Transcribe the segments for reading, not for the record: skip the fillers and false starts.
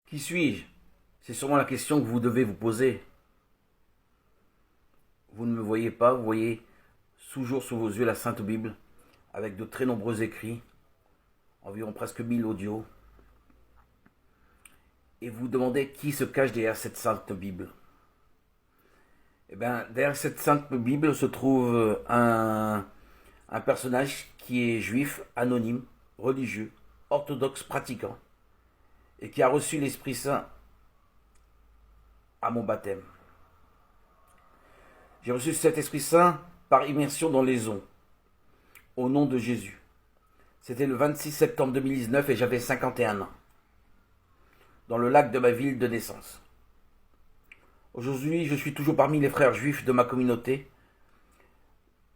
Qui suis-je? C'est sûrement la question que vous devez vous poser. Vous ne me voyez pas, vous voyez toujours sous vos yeux la Sainte Bible, avec de très nombreux écrits, environ presque 1000 audios, et vous vous demandez qui se cache derrière cette Sainte Bible. Eh bien, derrière cette Sainte Bible se trouve un personnage qui est juif, anonyme, religieux, orthodoxe, pratiquant, et qui a reçu l'Esprit Saint à mon baptême. J'ai reçu cet Esprit Saint par immersion dans les eaux, au nom de Jésus. C'était le 26 septembre 2019 et j'avais 51 ans, dans le lac de ma ville de naissance. Aujourd'hui, je suis toujours parmi les frères juifs de ma communauté,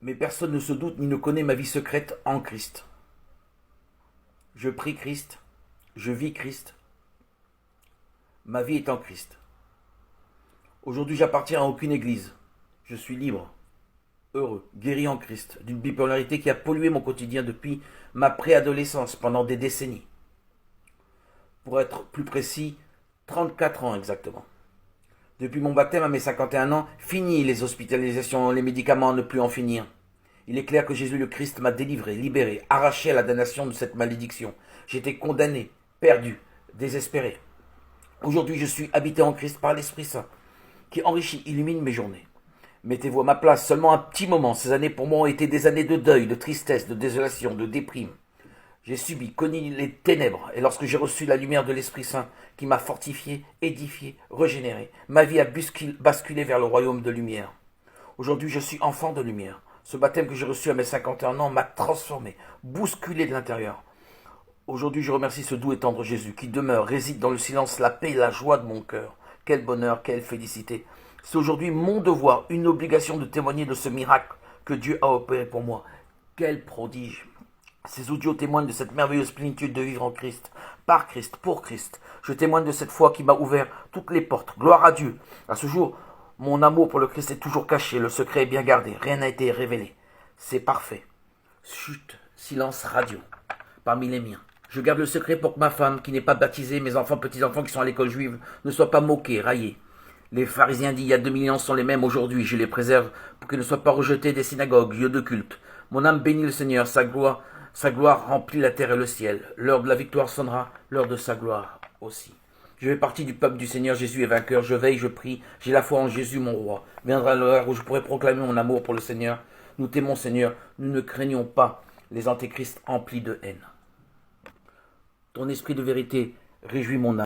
mais personne ne se doute ni ne connaît ma vie secrète en Christ. Je prie Christ, je vis Christ, ma vie est en Christ. Aujourd'hui, j'appartiens à aucune église. Je suis libre, heureux, guéri en Christ, d'une bipolarité qui a pollué mon quotidien depuis ma préadolescence pendant des décennies. Pour être plus précis, 34 ans exactement. Depuis mon baptême à mes 51 ans, fini les hospitalisations, les médicaments, ne plus en finir. Il est clair que Jésus le Christ m'a délivré, libéré, arraché à la damnation de cette malédiction. J'étais condamné, perdu, désespéré. Aujourd'hui, je suis habité en Christ par l'Esprit Saint, qui enrichit, illumine mes journées. Mettez-vous à ma place seulement un petit moment. Ces années pour moi ont été des années de deuil, de tristesse, de désolation, de déprime. J'ai subi, connu les ténèbres, et lorsque j'ai reçu la lumière de l'Esprit Saint, qui m'a fortifié, édifié, régénéré, ma vie a basculé vers le royaume de lumière. Aujourd'hui, je suis enfant de lumière. Ce baptême que j'ai reçu à mes 51 ans m'a transformé, bousculé de l'intérieur. Aujourd'hui, je remercie ce doux et tendre Jésus qui demeure, réside dans le silence, la paix et la joie de mon cœur. Quel bonheur, quelle félicité. C'est aujourd'hui mon devoir, une obligation de témoigner de ce miracle que Dieu a opéré pour moi. Quel prodige! Ces audios témoignent de cette merveilleuse plénitude de vivre en Christ, par Christ, pour Christ. Je témoigne de cette foi qui m'a ouvert toutes les portes. Gloire à Dieu. À ce jour, mon amour pour le Christ est toujours caché, le secret est bien gardé, rien n'a été révélé. C'est parfait. Chut, silence radio, parmi les miens. Je garde le secret pour que ma femme, qui n'est pas baptisée, mes enfants, petits-enfants qui sont à l'école juive, ne soient pas moqués, raillés. Les pharisiens d'il y a 2000 ans sont les mêmes aujourd'hui. Je les préserve pour qu'ils ne soient pas rejetés des synagogues, lieux de culte. Mon âme bénit le Seigneur, sa gloire remplit la terre et le ciel. L'heure de la victoire sonnera, l'heure de sa gloire aussi. Je fais partie du peuple du Seigneur, Jésus est vainqueur. Je veille, je prie, j'ai la foi en Jésus mon roi. Viendra l'heure où je pourrai proclamer mon amour pour le Seigneur. Nous t'aimons Seigneur, nous ne craignons pas les antéchrists emplis de haine. Ton esprit de vérité réjouit mon âme.